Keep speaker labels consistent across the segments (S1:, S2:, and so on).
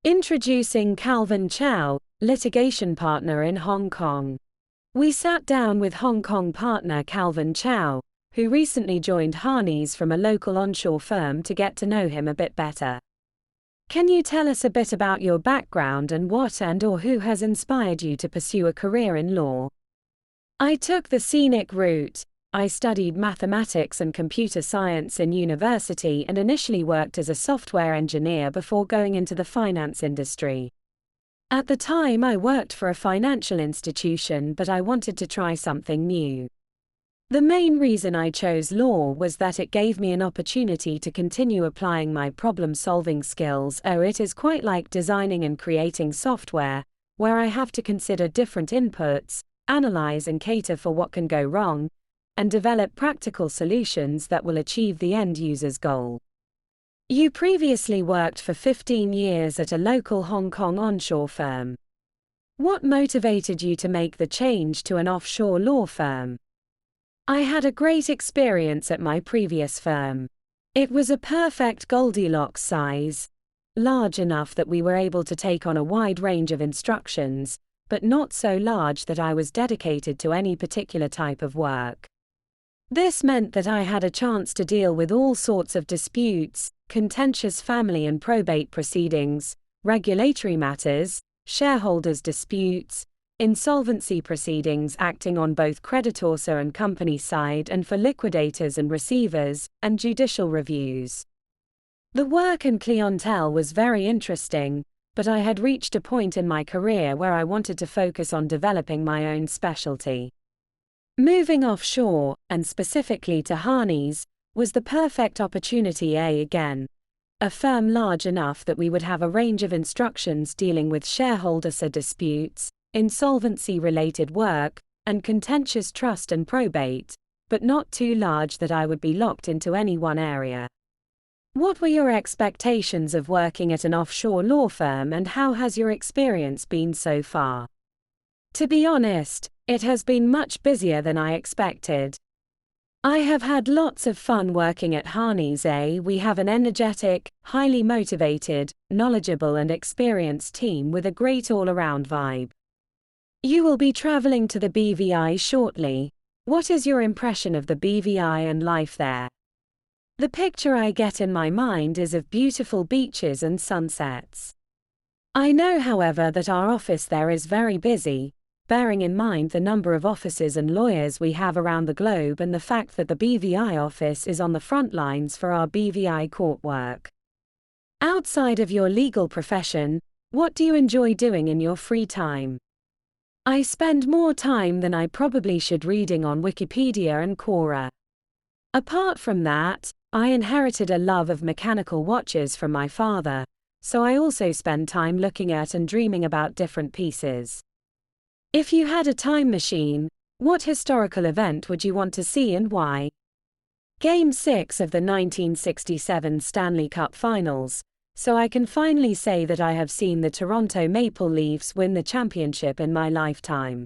S1: Introducing Calvin Chow, litigation partner in Hong Kong. We sat down with Hong Kong partner Calvin Chow, who recently joined Harneys from a local onshore firm, to get to know him a bit better. Can you tell us a bit about your background and what and/or who has inspired you to pursue a career in law? I took the scenic route. I studied mathematics and computer science in university and initially worked as a software engineer before going into the finance industry. At the time, I worked for a financial institution, but I wanted to try something new. The main reason I chose law was that it gave me an opportunity to continue applying my problem-solving skills. It is quite like designing and creating software, where I have to consider different inputs, analyze and cater for what can go wrong, and develop practical solutions that will achieve the end user's goal. You previously worked for 15 years at a local Hong Kong onshore firm. What motivated you to make the change to an offshore law firm? I had a great experience at my previous firm. It was a perfect Goldilocks size, large enough that we were able to take on a wide range of instructions, but not so large that I was dedicated to any particular type of work. This meant that I had a chance to deal with all sorts of disputes, contentious family and probate proceedings, regulatory matters, shareholders' disputes, insolvency proceedings, acting on both creditors and company side and for liquidators and receivers, and judicial reviews. The work and clientele was very interesting, but I had reached a point in my career where I wanted to focus on developing my own specialty. Moving offshore, and specifically to Harneys, was the perfect opportunity. Again, a firm large enough that we would have a range of instructions dealing with shareholder disputes, insolvency-related work, and contentious trust and probate, but not too large that I would be locked into any one area. What were your expectations of working at an offshore law firm, and how has your experience been so far? To be honest, it has been much busier than I expected. I have had lots of fun working at Harneys. We have an energetic, highly motivated, knowledgeable and experienced team with a great all-around vibe. You will be traveling to the BVI shortly. What is your impression of the BVI and life there? The picture I get in my mind is of beautiful beaches and sunsets. I know, however, that our office there is very busy, bearing in mind the number of offices and lawyers we have around the globe and the fact that the BVI office is on the front lines for our BVI court work. Outside of your legal profession, what do you enjoy doing in your free time? I spend more time than I probably should reading on Wikipedia and Quora. Apart from that, I inherited a love of mechanical watches from my father, so I also spend time looking at and dreaming about different pieces. If you had a time machine, what historical event would you want to see and why? Game 6 of the 1967 Stanley Cup Finals, so I can finally say that I have seen the Toronto Maple Leafs win the championship in my lifetime.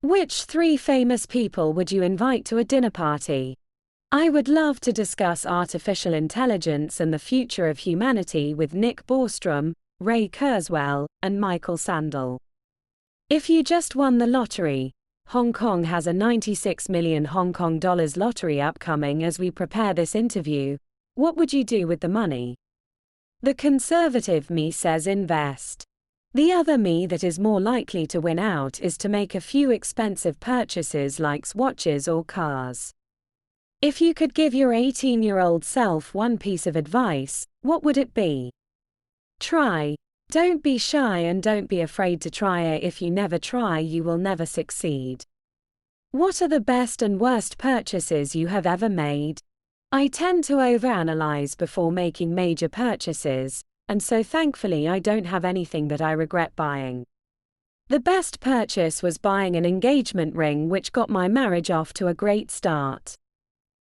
S1: Which 3 famous people would you invite to a dinner party? I would love to discuss artificial intelligence and the future of humanity with Nick Bostrom, Ray Kurzweil, and Michael Sandel. If you just won the lottery, Hong Kong has a 96 million Hong Kong dollars lottery upcoming as we prepare this interview, what would you do with the money? The conservative me says invest. The other me that is more likely to win out is to make a few expensive purchases like watches or cars. If you could give your 18-year-old self one piece of advice, what would it be? Try. Don't be shy and don't be afraid to try it. If you never try, you will never succeed. What are the best and worst purchases you have ever made? I tend to overanalyze before making major purchases, and so thankfully I don't have anything that I regret buying. The best purchase was buying an engagement ring, which got my marriage off to a great start.